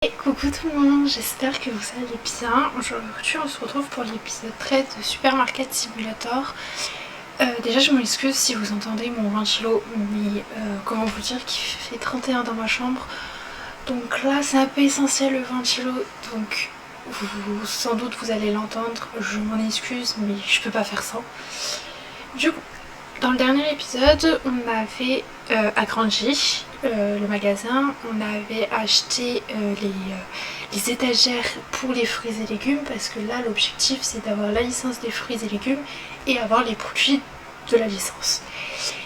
Et coucou tout le monde, j'espère que vous allez bien. Aujourd'hui on se retrouve pour l'épisode 13 de Supermarket Simulator. Déjà je m'excuse si vous entendez mon ventilo, mais comment vous dire qu'il fait 31 dans ma chambre. Donc là c'est un peu essentiel le ventilo, donc sans doute vous allez l'entendre, je m'en excuse mais je peux pas faire ça. Du coup, dans le dernier épisode on avait agrandi le magasin, on avait acheté les étagères pour les fruits et légumes parce que là l'objectif c'est d'avoir la licence des fruits et légumes et avoir les produits de la licence.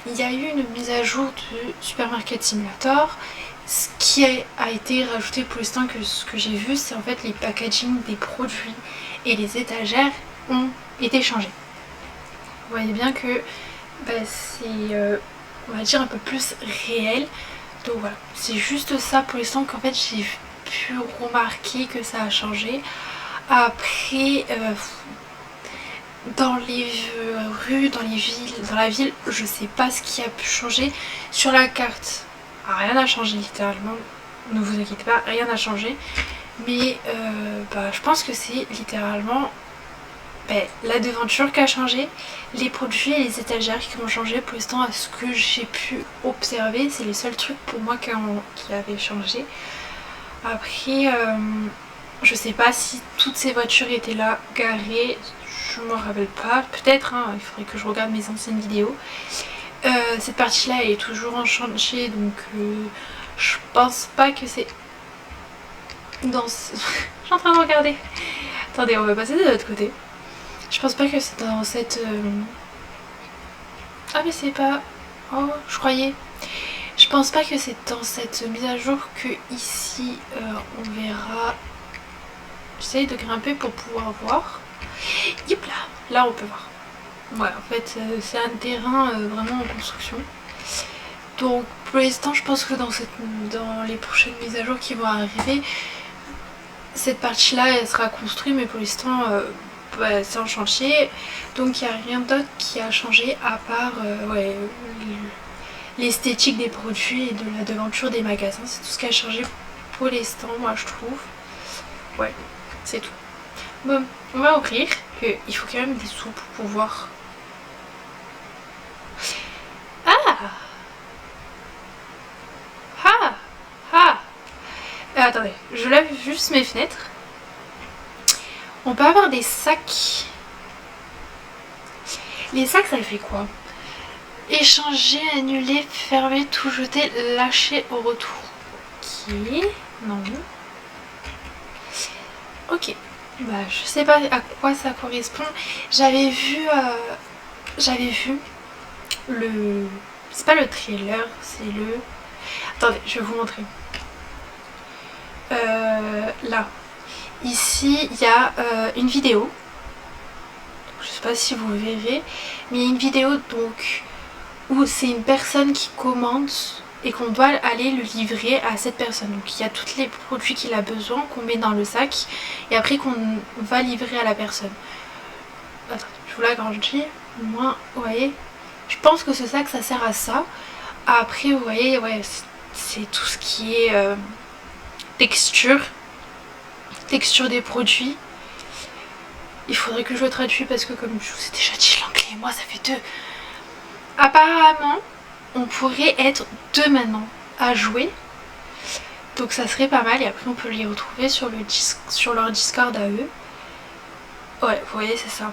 Il y a eu une mise à jour de Supermarket Simulator. Ce qui a été rajouté pour l'instant, que ce que j'ai vu, c'est en fait les packaging des produits et les étagères ont été changés. Vous voyez bien que c'est on va dire un peu plus réel. Donc voilà, c'est juste ça pour l'instant qu'en fait j'ai pu remarquer que ça a changé. Après, dans les rues, dans les villes, dans la ville, je sais pas ce qui a pu changer. Sur la carte, rien n'a changé littéralement. Ne vous inquiétez pas, rien n'a changé. Mais je pense que c'est littéralement la devanture qui a changé, les produits et les étagères qui ont changé. Pour l'instant, à ce que j'ai pu observer, c'est les seuls trucs pour moi qui avaient changé. Après, je sais pas si toutes ces voitures étaient là garées, je me rappelle pas, peut-être, hein, il faudrait que je regarde mes anciennes vidéos. Cette partie là elle est toujours en chantier, donc je pense pas que c'est dans je suis en train de regarder. Attendez, on va passer de l'autre côté. Je pense pas que c'est dans cette... Ah mais c'est pas... Oh, je croyais. Je pense pas que c'est dans cette mise à jour que ici on verra... J'essaye de grimper pour pouvoir voir. Yep là, là on peut voir. Ouais, en fait c'est un terrain vraiment en construction. Donc pour l'instant je pense que dans les prochaines mises à jour qui vont arriver, cette partie là elle sera construite, mais pour l'instant... c'est en chantier, donc il n'y a rien d'autre qui a changé à part l'esthétique des produits et de la devanture des magasins. C'est tout ce qui a changé pour l'instant, moi je trouve. Ouais, c'est tout. Bon, on va ouvrir, qu'il faut quand même des sous pour pouvoir... Ah Ah Ah Attendez, je lève juste mes fenêtres. On peut avoir des sacs. Les sacs, ça fait quoi? Échanger, annuler, fermer, tout jeter, lâcher au retour. Ok, non. Ok, je sais pas à quoi ça correspond. J'avais vu le... C'est pas le trailer, c'est le... Attendez, je vais vous montrer. Là. Ici, il y a une vidéo. Je sais pas si vous verrez, mais il y a une vidéo donc où c'est une personne qui commande et qu'on doit aller le livrer à cette personne. Donc il y a tous les produits qu'il a besoin qu'on met dans le sac et après qu'on va livrer à la personne. Attends, je vous l'agrandis. Au moins, vous voyez, je pense que ce sac ça sert à ça. Après, vous voyez, ouais, c'est tout ce qui est texture des produits. Il faudrait que je le traduise parce que comme je vous ai déjà dit, l'anglais et moi ça fait deux. Apparemment on pourrait être deux maintenant à jouer, donc ça serait pas mal. Et après on peut les retrouver sur leur Discord à eux. Ouais, vous voyez, c'est ça.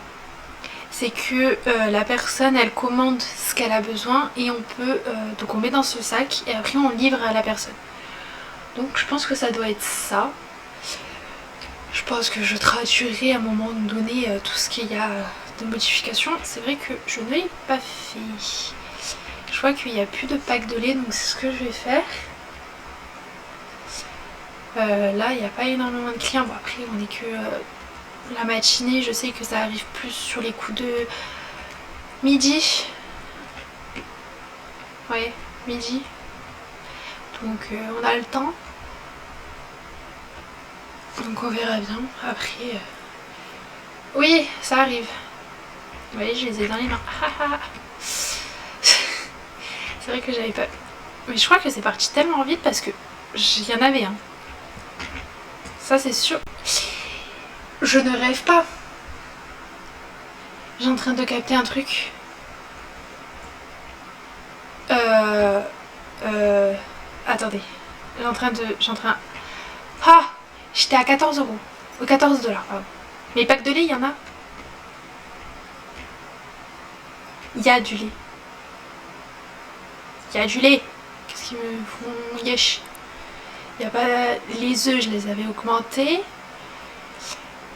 C'est que la personne elle commande ce qu'elle a besoin et on peut donc on met dans ce sac et après on livre à la personne. Donc je pense que ça doit être ça. Je pense que je traduirai à un moment donné tout ce qu'il y a de modifications. C'est vrai que je ne l'ai pas fait. Je vois qu'il n'y a plus de pack de lait, donc c'est ce que je vais faire. Là, il n'y a pas énormément de clients. Bon, après, on est que la matinée. Je sais que ça arrive plus sur les coups de midi. Ouais, midi. Donc, on a le temps. Donc on verra bien. Après... Oui, ça arrive. Vous voyez, je les ai dans les mains. C'est vrai que j'avais pas... Mais je crois que c'est parti tellement vite parce que il y en avait un. ça c'est sûr. Je ne rêve pas. J'ai en train de capter un truc. Attendez. J'ai en train. Ah, j'étais à 14 euros. 14 $, pardon. Mais packs de lait, il y en a. Il y a du lait. Il y a du lait. Qu'est-ce qu'ils me font yesh. Il y a pas. Les œufs, je les avais augmentés.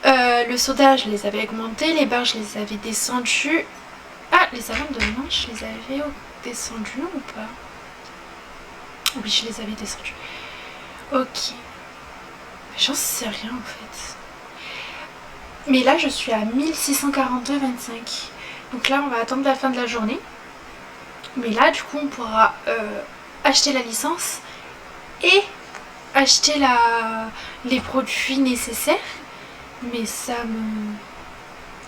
Le soda, je les avais augmentés. Les barres, je les avais descendus. Ah, les aromes de menthe, je les avais descendus ou pas? Oui, je les avais descendus. Ok. J'en sais rien en fait. Mais là, je suis à 1642,25. Donc là, on va attendre la fin de la journée. Mais là, du coup, on pourra acheter la licence et acheter les produits nécessaires. Mais ça me...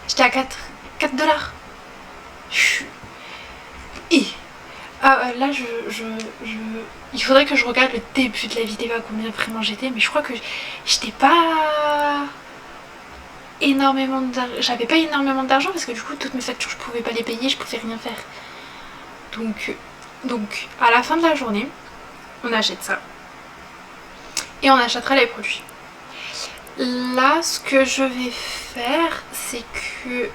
J'étais à 4 $. Et là, il faudrait que je regarde le début de la vidéo à combien vraiment j'étais. Mais je crois que j'étais pas... J'avais pas énormément d'argent parce que du coup toutes mes factures je pouvais pas les payer, je pouvais rien faire. Donc à la fin de la journée, on achète ça et on achètera les produits. Là, ce que je vais faire, c'est que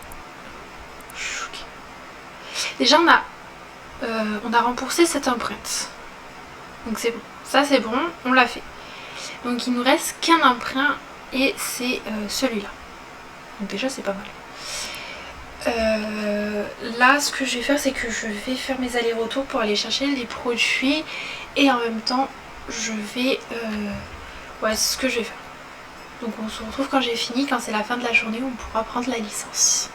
déjà on a remboursé cette empreinte. Donc c'est bon, ça c'est bon, on l'a fait. Donc il nous reste qu'un emprunt et c'est celui-là. Donc déjà c'est pas mal. Là ce que je vais faire c'est que je vais faire mes allers-retours pour aller chercher les produits et en même temps je vais ouais c'est ce que je vais faire. Donc on se retrouve quand j'ai fini, quand c'est la fin de la journée, on pourra prendre la licence.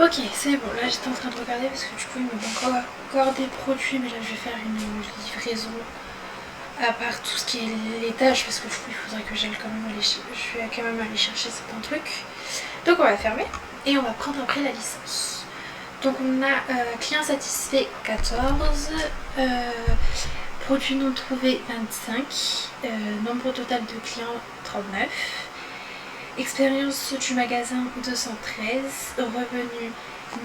Ok, c'est bon, là j'étais en train de regarder parce que du coup il me manque encore des produits, mais là je vais faire une livraison à part tout ce qui est laitage parce que du coup il faudrait que j'aille quand même je vais quand même aller chercher certains trucs. Donc on va fermer et on va prendre après la licence. Donc on a client satisfait 14, produits non trouvés 25, nombre total de clients 39, expérience du magasin 213, revenu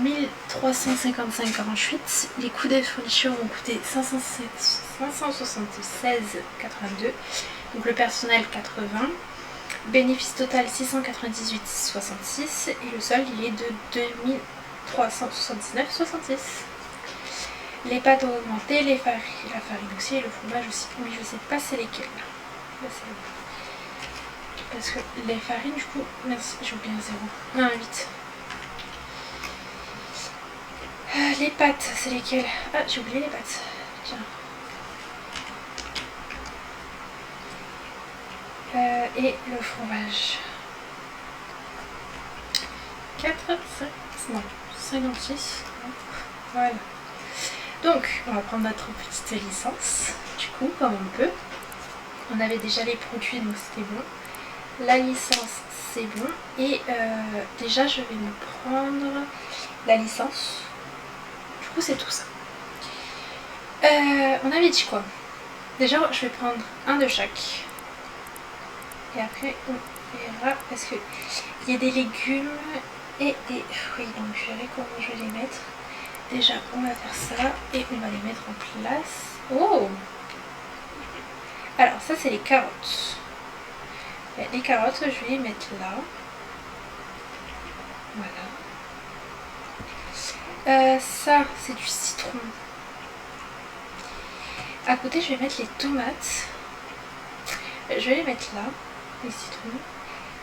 1355,48, les coûts des fournitures ont coûté 576,82, donc le personnel 80, bénéfice total 698,66 et le solde il est de 2379,66. Les pâtes ont augmenté, la farine aussi et le fromage aussi. Oui, je sais pas c'est lesquels. Là, c'est... Parce que les farines, du coup, merci, j'ai oublié un 0. Non, un 8. Les pâtes, c'est lesquelles? Ah, j'ai oublié les pâtes. Tiens. Et le fromage. 4, 5, non, 56. Voilà. Donc, on va prendre notre petite licence, du coup, comme on peut. On avait déjà les produits, donc c'était bon. La licence, c'est bon. Et déjà, je vais me prendre la licence. Du coup, c'est tout ça. On avait dit quoi? Déjà, je vais prendre un de chaque. Et après, on verra. Parce qu'il y a des légumes et des fruits. Donc, je verrai comment je vais les mettre. Déjà, on va faire ça et on va les mettre en place. Oh! Alors, ça, c'est les carottes. Les carottes, je vais les mettre là. Voilà. Ça, c'est du citron. À côté, je vais mettre les tomates. Je vais les mettre là, les citrons.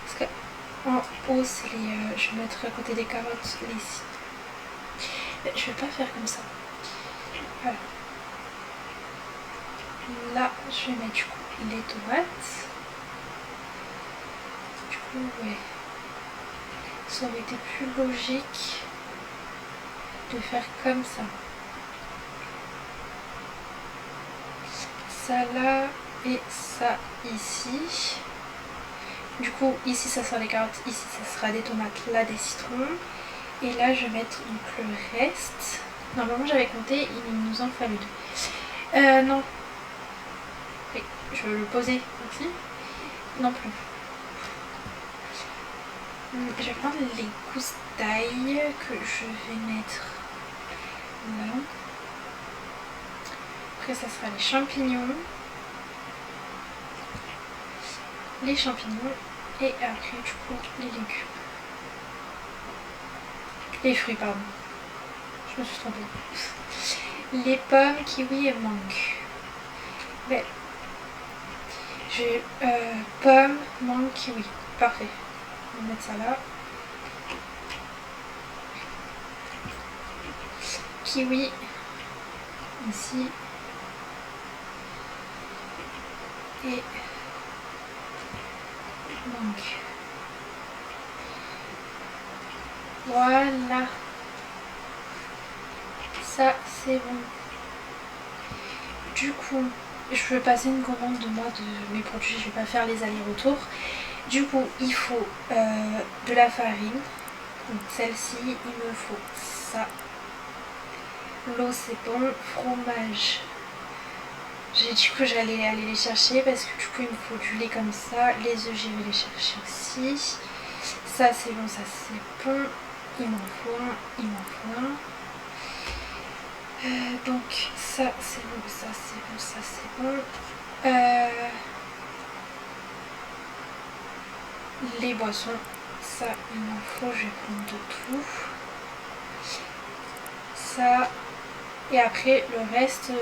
Parce que en haut, c'est les. Je vais mettre à côté des carottes les citrons. Je vais pas faire comme ça. Voilà. Là, je vais mettre du coup les tomates. Du coup, ouais. Ça aurait été plus logique de faire comme ça. Ça là et ça ici. Du coup, ici ça sera les carottes, ici ça sera des tomates, là des citrons. Et là, je vais mettre donc le reste. Normalement, j'avais compté, il nous en fallut 2. Non. Oui, je vais le poser aussi. Non plus. Je vais prendre les gousses d'ail que je vais mettre là. Après, ça sera les champignons. Les champignons. Et après, du coup, les légumes. Les fruits, pardon. Je me suis trompée. Les pommes, kiwi et mangue. Ben, j'ai pommes, mangue, kiwi. Parfait. On va mettre ça là. Kiwi. Ici. Et mangue. Voilà. Ça, c'est bon. Du coup, je vais passer une commande de moi de mes produits. Je vais pas faire les allers-retours. Du coup, il faut de la farine. Donc celle-ci, il me faut ça. L'eau, c'est bon. Fromage. J'ai dit que j'allais aller les chercher parce que du coup, il me faut du lait comme ça. Les œufs, je vais les chercher aussi. Ça, c'est bon, ça, c'est bon. Il m'en faut un, il m'en faut un. Donc ça c'est bon, ça c'est bon, ça c'est bon. Les boissons, ça il m'en faut, je vais prendre de tout. Ça, et après le reste, il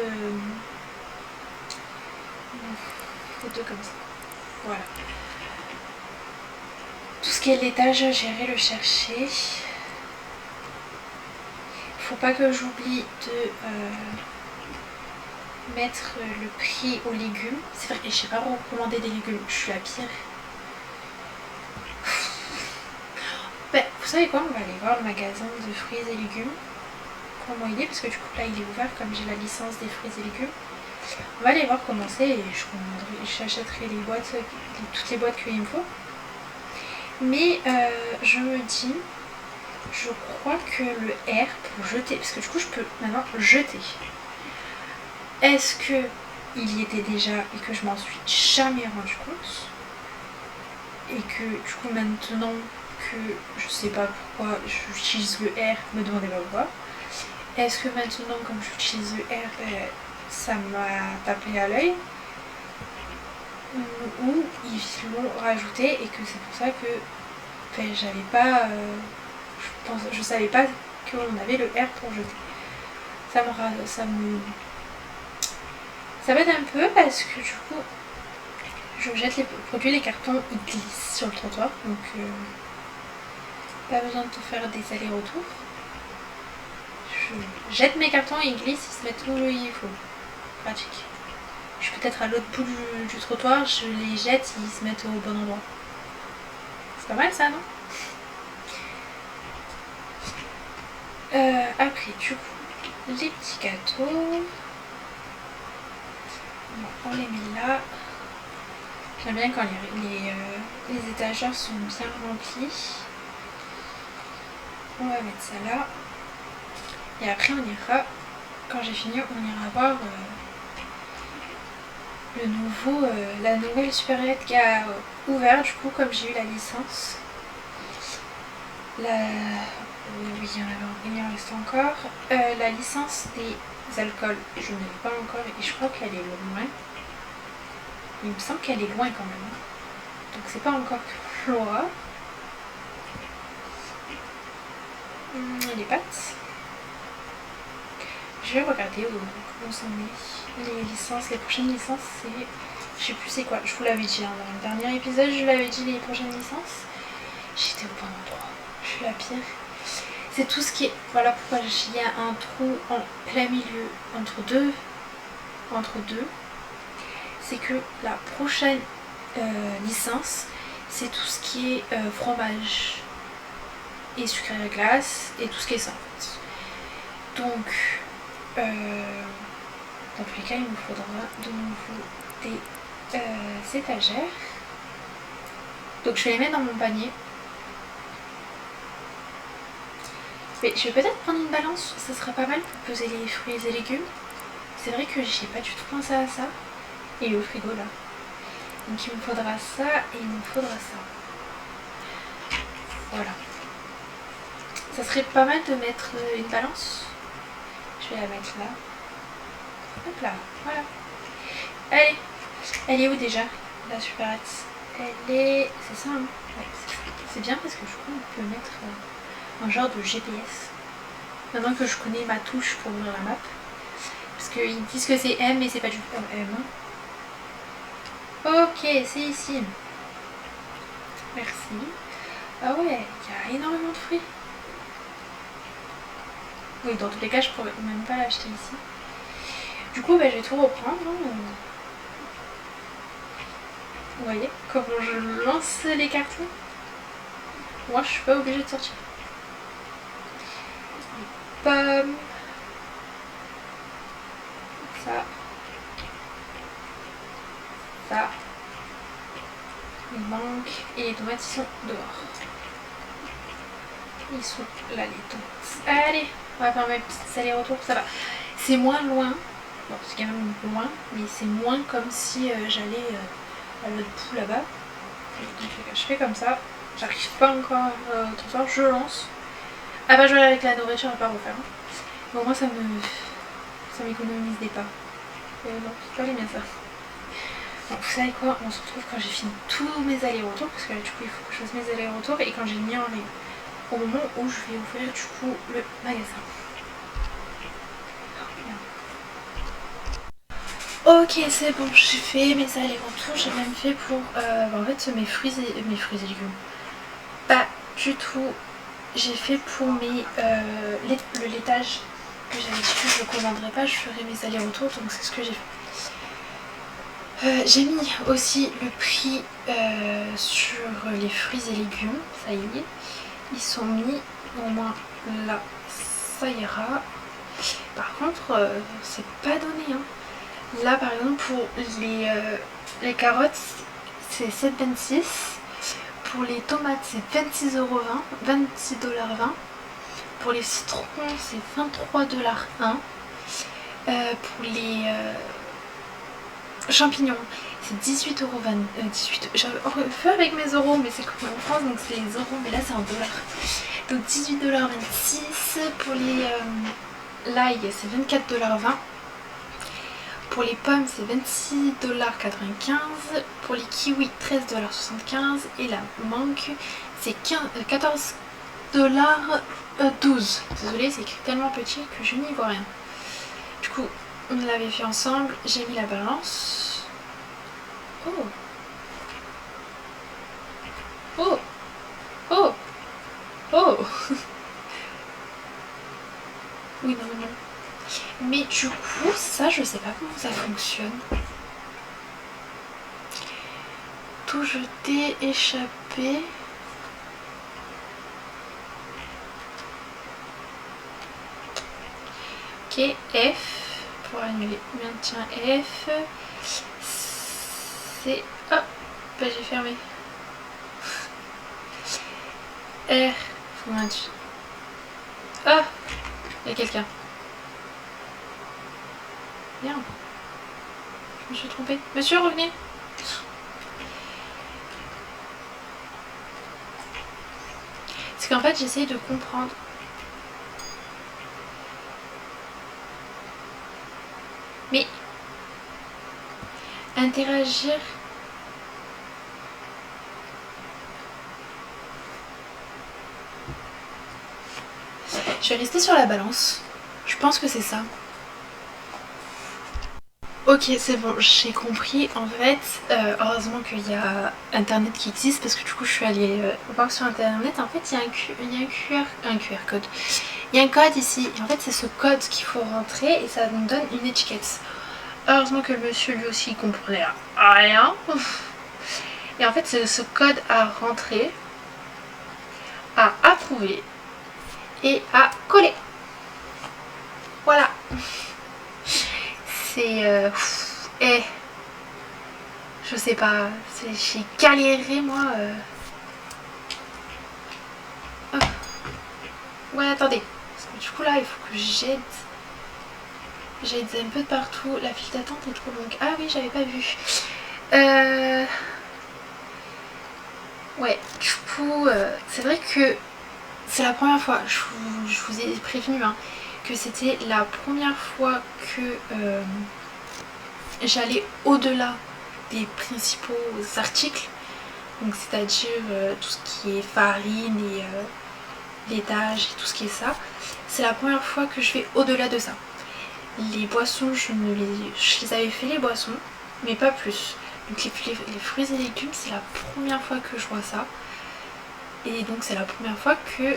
m'en faut 2 comme ça. Voilà. Tout ce qui est laitage, j'irai le chercher. Faut pas que j'oublie de mettre le prix aux légumes. C'est vrai que je sais pas recommander des légumes, je suis la pire. Ben, vous savez quoi, on va aller voir le magasin de fruits et légumes, comment il est, parce que du coup là il est ouvert comme j'ai la licence des fruits et légumes. On va aller voir comment c'est et j'achèterai les boîtes, toutes les boîtes qu'il me faut. Mais je me dis, je crois que le R pour jeter, parce que du coup je peux maintenant jeter. Est-ce que il y était déjà et que je m'en suis jamais rendu compte, et que du coup maintenant que je sais pas pourquoi j'utilise le R, me demandez pas pourquoi. Est-ce que maintenant comme j'utilise le R, ça m'a tapé à l'œil, ou ils l'ont rajouté et que c'est pour ça que j'avais pas, je savais pas qu'on avait le R pour jeter. Ça m'aide un peu parce que du coup je jette les produits, les cartons ils glissent sur le trottoir, donc pas besoin de te faire des allers-retours. Je jette mes cartons et ils glissent, ils se mettent où il faut. Pratique. Je suis peut-être à l'autre bout du trottoir, je les jette, ils se mettent au bon endroit. C'est pas mal ça, non? Après, du coup, les petits gâteaux. Bon, on les met là. J'aime bien quand les étagères sont bien remplies. On va mettre ça là. Et après, on ira, quand j'ai fini, on ira voir la nouvelle supérette qui a ouvert, du coup, comme j'ai eu la licence. Oui, il en reste encore. La licence des alcools, je ne l'ai pas encore et je crois qu'elle est loin. Il me semble qu'elle est loin quand même. Donc c'est pas encore Flora. Les pâtes. Je vais regarder où on s'en est. Les licences, les prochaines licences, c'est... Je sais plus c'est quoi. Je vous l'avais dit, hein, dans le dernier épisode, je l'avais dit les prochaines licences. J'étais au bon endroit. Je suis la pire. C'est tout ce qui est... Voilà pourquoi il y a un trou en plein milieu entre deux. C'est que la prochaine licence, c'est tout ce qui est fromage et sucre à glace et tout ce qui est ça en fait. Donc, dans tous les cas, il nous faudra de nouveau des étagères. Donc je vais les mettre dans mon panier. Mais je vais peut-être prendre une balance, ça sera pas mal pour peser les fruits et légumes. C'est vrai que j'ai pas du tout pensé à ça. Et le frigo là. Donc il me faudra ça et il me faudra ça. Voilà. Ça serait pas mal de mettre une balance. Je vais la mettre là. Hop là, voilà. Allez, elle est où déjà la supérette? Elle est... C'est ça, hein? Ouais, c'est bien parce que je crois qu'on peut mettre un genre de GPS. Maintenant que je connais ma touche pour ouvrir la map. Parce qu'ils disent que c'est M mais c'est pas du tout M. Ok, c'est ici. Merci. Ah ouais, il y a énormément de fruits. Oui, dans tous les cas, je pourrais même pas l'acheter ici. Du coup, je vais tout reprendre. Vous voyez comment je lance les cartons? Moi, je suis pas obligée de sortir. Les pommes. Ça. Ça. Il manque. Et les tomates sont dehors. Ils sont là, les tomates. Allez, on va faire mes petits allers-retours. Ça va. C'est moins loin. Bon, c'est quand même loin, mais c'est moins comme si j'allais à l'autre bout là-bas. Je fais comme ça. J'arrive pas encore au trottoir. Je lance. Ah bah, je vais aller avec la nourriture, à pas refaire. Mais au moins, ça m'économise des pas. Non, c'est pas les miens ça. Bon, vous savez quoi, on se retrouve quand j'ai fini tous mes allers-retours, parce que là, du coup il faut que je fasse mes allers-retours, et quand j'ai mis en ligne, au moment où je vais ouvrir du coup le magasin. Ok, c'est bon, j'ai fait mes allers-retours, j'ai même fait pour en fait mes fruits et légumes. Pas du tout. J'ai fait pour le laitage que j'avais dit que je ne commanderais pas, je ferai mes allers-retours, donc c'est ce que j'ai fait. J'ai mis aussi le prix sur les fruits et légumes, ça y est. ils sont mis, au moins là ça ira. Par contre c'est pas donné hein. Là par exemple pour les carottes c'est 7,26 €. Pour les tomates c'est 26,20 €, 26,20 $. Pour les citrons c'est 23,1 $. Pour les champignons c'est 18,20 €. 18, j'avais fait avec mes euros mais c'est comme en France donc c'est les euros mais là c'est en dollars. Donc 18,26 $. Pour les l'ail c'est 24,20 $. Pour les pommes c'est 26,95 $. Pour les kiwis 13,75 $. Et la mangue c'est 14,12 $. Désolée c'est écrit tellement petit que je n'y vois rien. Du coup on l'avait fait ensemble, j'ai mis la balance. Oh oh oh oh oui non non. Mais du coup ça je sais pas comment ça fonctionne. Tout jeter, échapper. Ok, F pour annuler. Maintien F. C'est... Oh, bah j'ai fermé. R, faut maintenir. Ah, il y a quelqu'un. Merde. Je me suis trompée. Monsieur, revenez. C'est qu'en fait j'essaye de comprendre. Mais interagir. Je vais rester sur la balance. Je pense que c'est ça. Ok, c'est bon, j'ai compris. En fait, heureusement qu'il y a internet qui existe parce que du coup je suis allée voir sur internet. En fait, il y a un QR code. Il y a un code ici. Et en fait, c'est ce code qu'il faut rentrer et ça nous donne une étiquette. Heureusement que le monsieur lui aussi il comprenait rien. Et en fait, c'est ce code à rentrer, à approuver et à coller. Voilà. C'est... je sais pas, j'ai galéré moi. Oh. Ouais, attendez. Parce que du coup là, il faut que j'aide. J'aide un peu de partout. La file d'attente est trop longue. Ah oui, j'avais pas vu. Ouais, du coup, c'est vrai que c'est la première fois. Je vous ai prévenu hein, que c'était la première fois que j'allais au-delà des principaux articles, donc c'est-à-dire tout ce qui est farine et laitage et tout ce qui est ça. C'est la première fois que je vais au-delà de ça. Les boissons, je les avais fait les boissons, mais pas plus. Donc les fruits et légumes, c'est la première fois que je vois ça. Et donc c'est la première fois que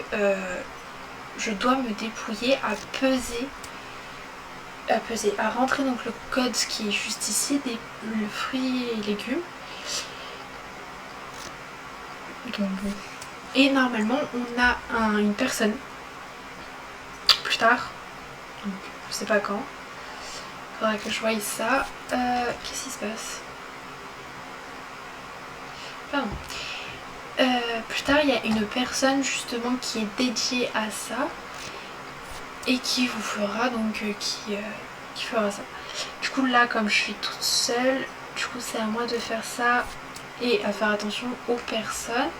je dois me dépouiller à à rentrer donc le code qui est juste ici, le fruits et légumes. Donc bon. Et normalement on a une personne plus tard, donc je sais pas quand. Il faudra que je voie ça. Qu'est-ce qui se passe? Pardon. Plus tard il y a une personne justement qui est dédiée à ça et qui vous fera donc qui fera ça. Du coup là comme je suis toute seule, du coup c'est à moi de faire ça et à faire attention aux personnes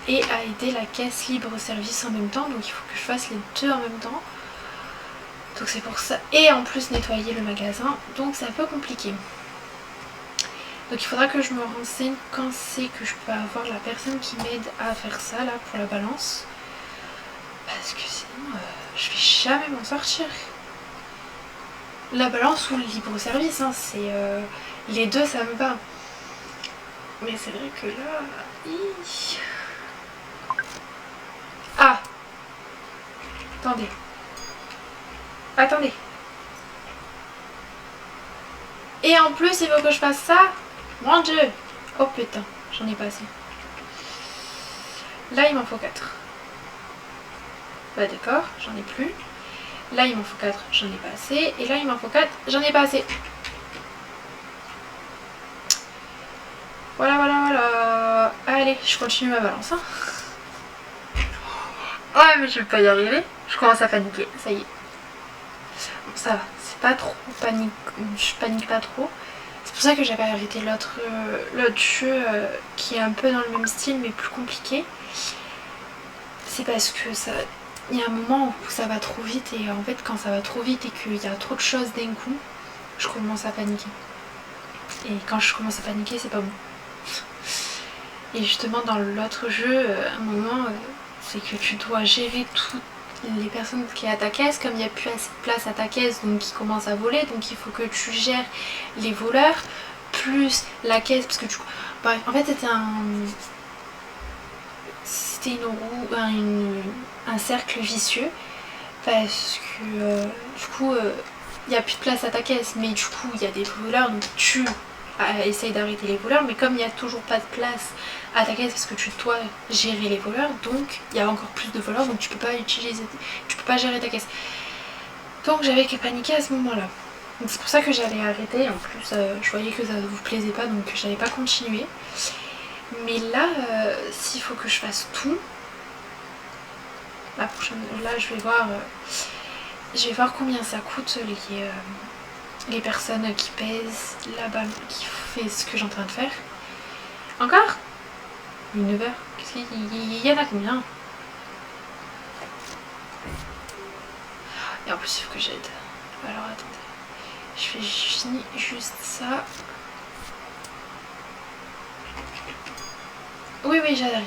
et à aider la caisse libre service en même temps, donc il faut que je fasse les deux en même temps. Donc c'est pour ça, et en plus nettoyer le magasin, donc c'est un peu compliqué. Donc il faudra que je me renseigne quand c'est que je peux avoir la personne qui m'aide à faire ça là pour la balance. Parce que sinon je vais jamais m'en sortir. La balance ou le libre service, hein, c'est les deux ça me va. Mais c'est vrai que là... Ah! Attendez. Attendez. Et en plus il faut que je fasse ça? Mon dieu! Oh putain, j'en ai pas assez. Là il m'en faut 4. Bah d'accord, j'en ai plus. Là il m'en faut 4, j'en ai pas assez. Et là il m'en faut 4, j'en ai pas assez. Voilà, voilà, voilà. Allez, je continue ma balance. Hein. Ouais, mais je vais pas y arriver. Je commence à paniquer, ça y est. Bon, ça va, c'est pas trop panique. Je panique pas trop. C'est pour ça que j'avais arrêté l'autre jeu qui est un peu dans le même style mais plus compliqué. C'est parce que ça... Il y a un moment où ça va trop vite et en fait quand ça va trop vite et qu'il y a trop de choses d'un coup, je commence à paniquer. Et quand je commence à paniquer, c'est pas bon. Et justement dans l'autre jeu, un moment, c'est que tu dois gérer toutes les personnes qui sont à ta caisse, comme il n'y a plus assez de place à ta caisse, donc ils commencent à voler, donc il faut que tu gères les voleurs, plus la caisse, parce que tu... Bref, en fait c'était une roue, un cercle vicieux, parce que du coup, il n'y a plus de place à ta caisse, mais du coup il y a des voleurs, donc tu essaye d'arrêter les voleurs, mais comme il n'y a toujours pas de place à ta caisse parce que tu dois gérer les voleurs, donc il y a encore plus de voleurs, donc tu peux pas gérer ta caisse. Donc j'avais que paniquer à ce moment-là. Donc c'est pour ça que j'avais arrêté. En plus, je voyais que ça ne vous plaisait pas, donc j'allais pas continuer. Mais là, s'il faut que je fasse tout, la prochaine, là je vais voir combien ça coûte les personnes qui pèsent là-bas, qui fait ce que j'ai en train de faire. Encore 9 heures. Il y en a combien? Et en plus il faut que j'aide. Alors attendez. Je finis juste ça. Oui oui j'arrive.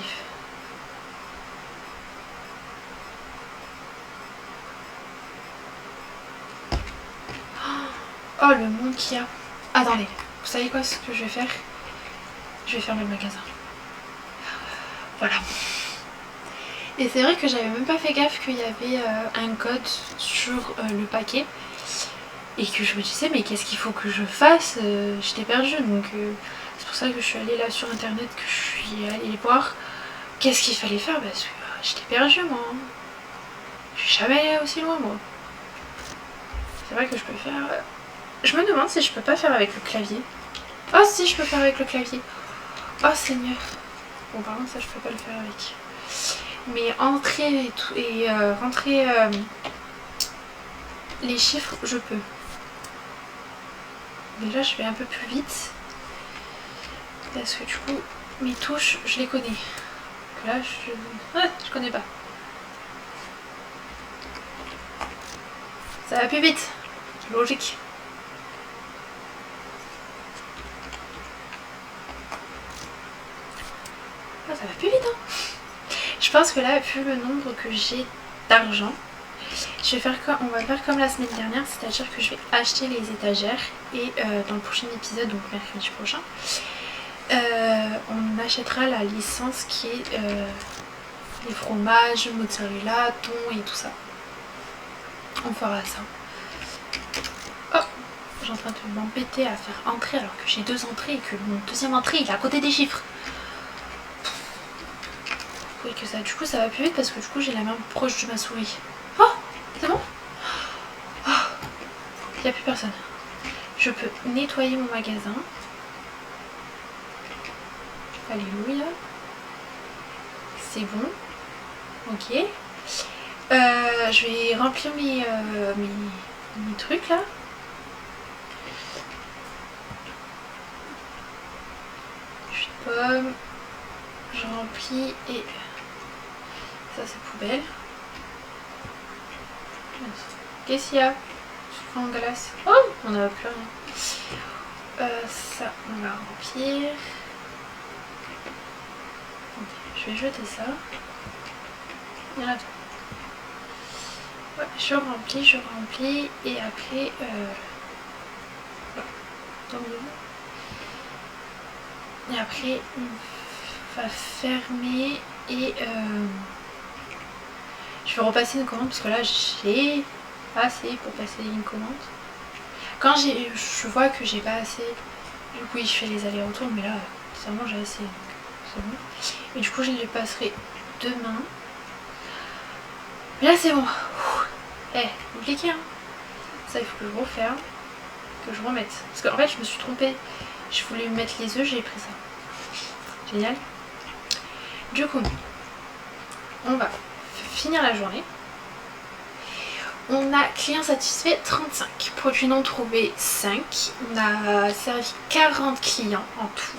Oh le monde qu'il y a. Attendez, vous savez quoi ce que je vais faire? Je vais fermer le magasin. Voilà. Et c'est vrai que j'avais même pas fait gaffe qu'il y avait un code sur le paquet. Et que je me disais mais qu'est-ce qu'il faut que je fasse, j'étais perdue. Donc c'est pour ça que je suis allée là sur internet, que je suis allée voir qu'est-ce qu'il fallait faire. Parce que j'étais perdue moi. Je suis jamais allée aussi loin moi. C'est vrai que je peux faire... Je me demande si je peux pas faire avec le clavier. Oh si je peux faire avec le clavier. Oh Seigneur. Bon par contre ça je peux pas le faire avec. Mais entrer et tout et rentrer les chiffres je peux. Déjà je vais un peu plus vite. Parce que du coup mes touches je les connais. Là je connais pas. Ça va plus vite. Logique. Ah, ça va plus vite hein. Je pense que là, vu le nombre que j'ai d'argent, on va faire comme la semaine dernière, c'est-à-dire que je vais acheter les étagères et dans le prochain épisode, donc mercredi prochain, on achètera la licence qui est les fromages, mozzarella, thon et tout ça. On fera ça. Oh, j'ai en train de m'embêter à faire entrée alors que j'ai 2 entrées et que mon deuxième entrée il est à côté des chiffres. Oui que ça, du coup ça va plus vite parce que du coup j'ai la main proche de ma souris. Oh, c'est bon. Oh, il n'y a plus personne. Je peux nettoyer mon magasin. Alléluia. C'est bon. Ok. Je vais remplir mes trucs là. Jus de pomme. Je remplis et ça c'est poubelle. Qu'est-ce qu'il y a? Je prends en glace. Oh, on n'a plus rien. Ça on va remplir. Okay, je vais jeter ça. Il y en a deux. Ouais, je remplis et après tant mieux. Et après on va fermer et je vais repasser une commande parce que là j'ai pas assez pour passer une commande. Quand je vois que j'ai pas assez, du coup je fais les allers-retours, mais là c'est vraiment j'ai assez donc c'est bon. Et du coup je les passerai demain. Mais là c'est bon. Compliqué hein. Ça il faut que je referme, que je remette. Parce qu'en fait je me suis trompée. Je voulais mettre les œufs, j'ai pris ça. Génial. Du coup, on va finir la journée. On a client satisfait 35, produits non trouvés 5. On a servi 40 clients en tout.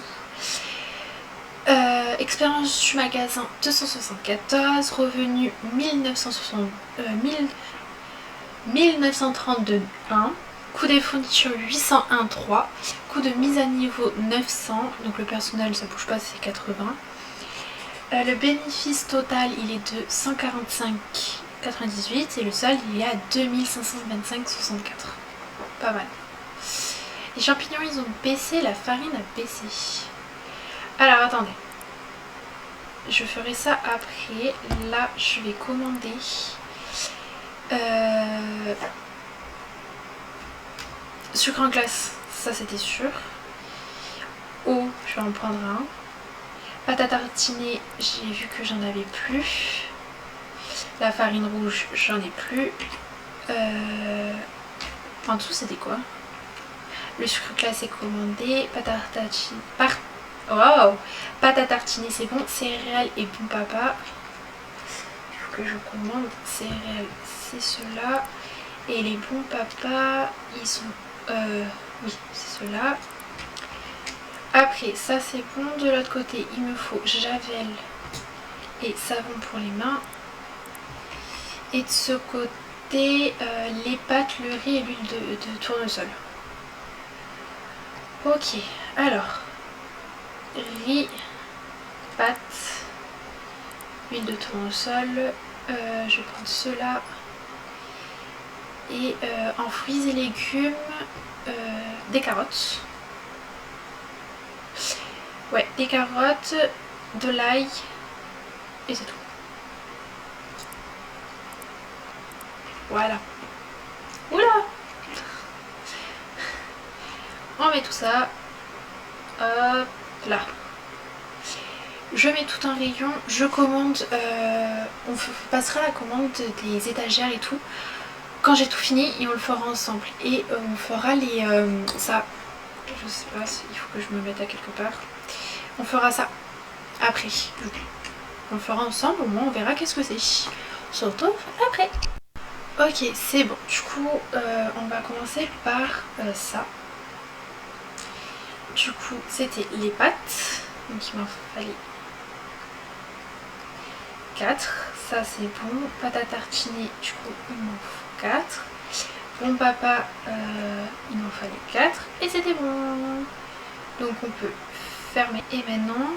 Expérience du magasin 274, revenu 1932 1, coût des fournitures 801,3, coût de mise à niveau 900, donc le personnel ça bouge pas, c'est 80. Le bénéfice total il est de 145,98 et le solde il est à 2525,64. Pas mal. Les champignons ils ont baissé, la farine a baissé. Alors attendez, je ferai ça après. Là je vais commander sucre en glace, ça c'était sûr. Eau, je vais en prendre un. Pâte à tartiner, j'ai vu que j'en avais plus. La farine rouge, j'en ai plus. En dessous c'était quoi? Le sucre glace est commandé. Pâte à tartiner. Wow. Pâte à tartiner c'est bon. Céréales et bon papa. Il faut que je commande. Céréales c'est ceux-là. Et les bons papa ils sont... oui c'est ceux-là. Après ça c'est bon. De l'autre côté il me faut javel et savon pour les mains. Et de ce côté les pâtes, le riz et l'huile de tournesol. Ok, alors riz, pâtes, huile de tournesol, je vais prendre ceux-là. Et en fruits et légumes, des carottes. Ouais, des carottes, de l'ail et c'est tout. Voilà. Oula! On met tout ça. Hop là. Je mets tout un rayon. Je commande. On passera la commande des étagères et tout quand j'ai tout fini et on le fera ensemble. Et on fera les. Ça. Je sais pas, il faut que je me mette à quelque part. On fera ça après. On le fera ensemble, au moins on verra qu'est-ce que c'est. On se retrouve après. Ok, c'est bon. Du coup, on va commencer par ça. Du coup, c'était les pâtes. Donc il m'en fallait 4. Ça c'est bon. Pâte à tartiner, du coup, il m'en faut 4. Bon papa, il m'en fallait 4. Et c'était bon. Donc on peut fermer. Et maintenant...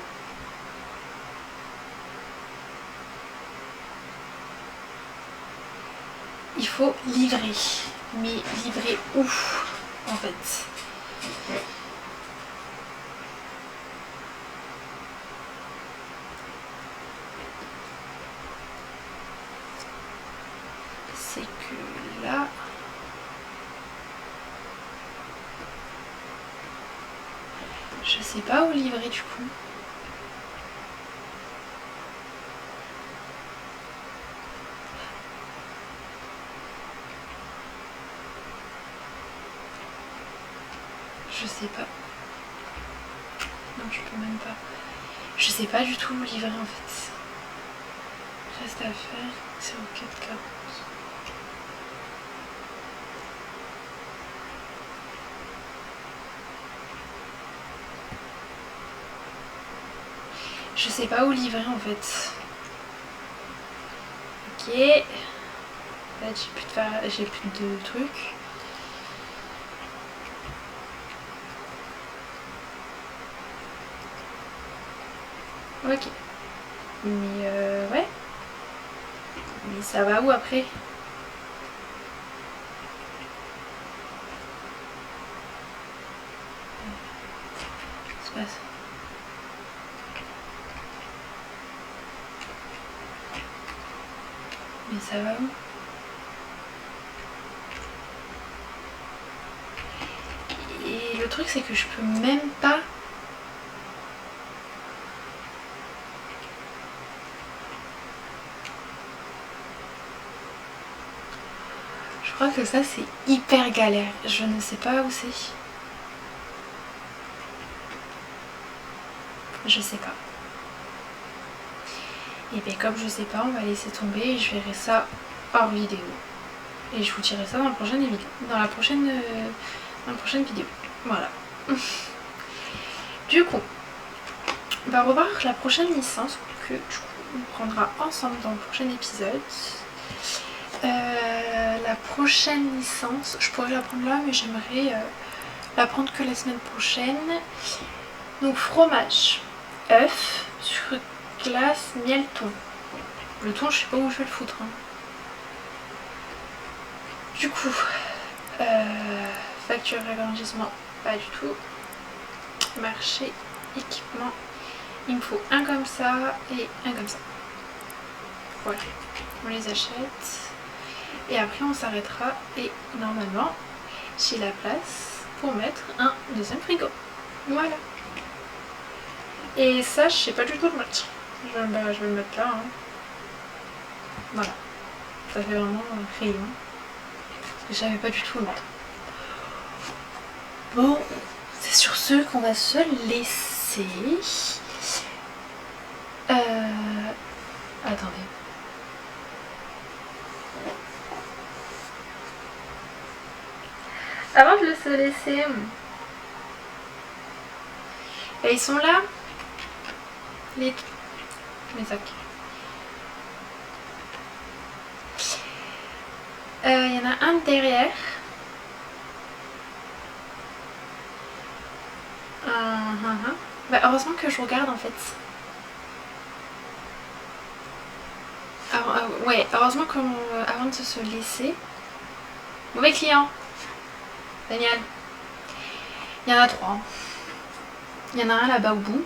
il faut livrer. Mais livrer où en fait? C'est que là... je sais pas où livrer du coup. Je sais pas. Non, je peux même pas. Je sais pas du tout où livrer en fait. Reste à faire 0440. Je sais pas où livrer en fait. Ok. Là j'ai plus de trucs. Ok. Mais ouais. Mais ça va où après? Qu'est-ce qui se passe? Mais ça va où? Et le truc c'est que je peux même pas... crois que ça c'est hyper galère. Je ne sais pas où c'est. Je sais pas. Et bien comme je sais pas, on va laisser tomber et je verrai ça hors vidéo. Et je vous dirai ça dans la prochaine vidéo. Dans la prochaine vidéo. Voilà. Du coup, on va revoir la prochaine licence que du coup, on prendra ensemble dans le prochain épisode. La prochaine licence, je pourrais la prendre là, mais j'aimerais la prendre que la semaine prochaine. Donc fromage, œuf, sucre glace, miel, thon. Le thon, je sais pas où je vais le foutre. Hein. Du coup, facture agrandissement, pas du tout. Marché, équipement, il me faut un comme ça et un comme ça. Voilà, on les achète. Et après on s'arrêtera et normalement j'ai la place pour mettre un deuxième frigo. Voilà. Et ça je sais pas du tout le mettre. Je vais le mettre là. Hein. Voilà. Ça fait vraiment un crayon. Parce que je savais pas du tout le mettre. Bon, c'est sur ce qu'on va se laisser. Attendez. Avant de se laisser, et ils sont là, mes sacs. Il y en a un derrière. Bah, heureusement que je regarde en fait. Alors, ouais, heureusement qu'avant de se laisser. Mauvais client. Daniel. Il y en a 3. Il y en a un là-bas au bout.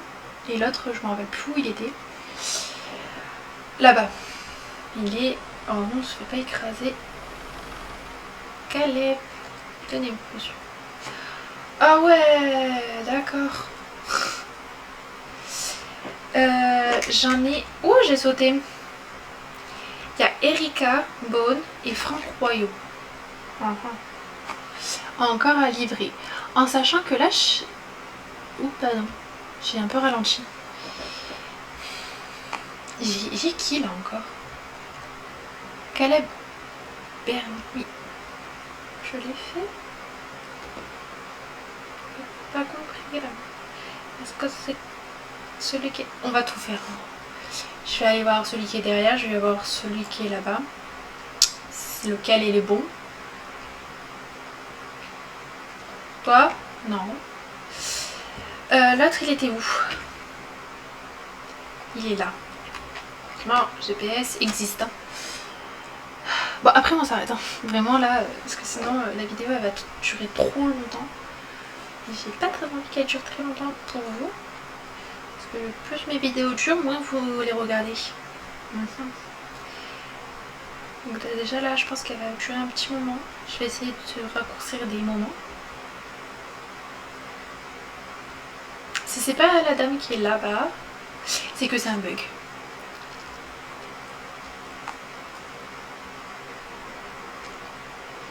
Et l'autre, je me rappelle plus où il était. Là-bas. Il est... Oh non, on se fait pas écraser. Caleb. Tenez, monsieur. Ah ouais, d'accord. J'en ai... Oh, j'ai sauté. Il y a Erika, Bone et Franck Royaux. Encore à livrer. En sachant que là, ouh, pardon. J'ai un peu ralenti. J'ai qui là encore? Caleb Bernie. Oui. Je l'ai fait. Pas compris là. Est-ce que c'est celui qui est... On va tout faire. Je vais aller voir celui qui est derrière. Je vais voir celui qui est là-bas. Lequel est le bon. Toi? Non. L'autre il était où? Il est là. Non, GPS existant. Bon après on s'arrête. Hein. Vraiment là, parce que sinon la vidéo elle va durer trop longtemps. J'ai pas très envie qu'elle dure très longtemps pour vous. Parce que plus mes vidéos durent, moins vous les regardez. Donc déjà là je pense qu'elle va durer un petit moment. Je vais essayer de raccourcir des moments. Si c'est pas la dame qui est là-bas, c'est que c'est un bug.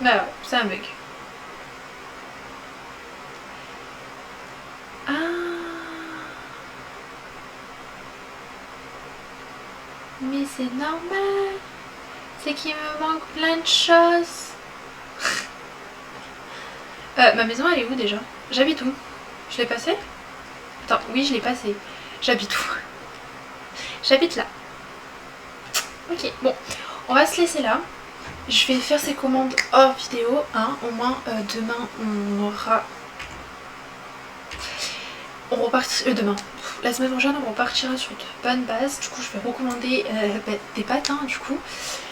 Bah ouais, c'est un bug. Ah. Mais c'est normal. C'est qu'il me manque plein de choses. Ma maison elle est où déjà? J'habite où? Je l'ai passée? Attends, oui je l'ai passée. J'habite où? J'habite là. Ok, bon, on va se laisser là. Je vais faire ces commandes hors vidéo, hein. Au moins demain on repartira demain. La semaine prochaine on repartira sur de bonnes bases. Du coup je vais recommander des pâtes hein, du coup.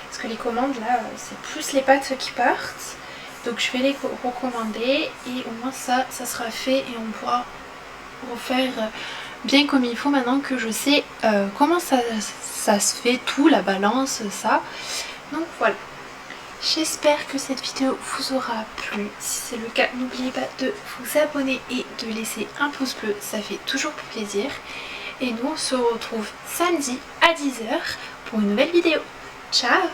Parce que les commandes là c'est plus les pâtes qui partent. Donc je vais les recommander et au moins ça sera fait et on pourra refaire bien comme il faut maintenant que je sais comment ça se fait tout, la balance, ça. Donc voilà. J'espère que cette vidéo vous aura plu. Si c'est le cas, n'oubliez pas de vous abonner et de laisser un pouce bleu, ça fait toujours plaisir. Et nous on se retrouve samedi à 10 h pour une nouvelle vidéo. Ciao!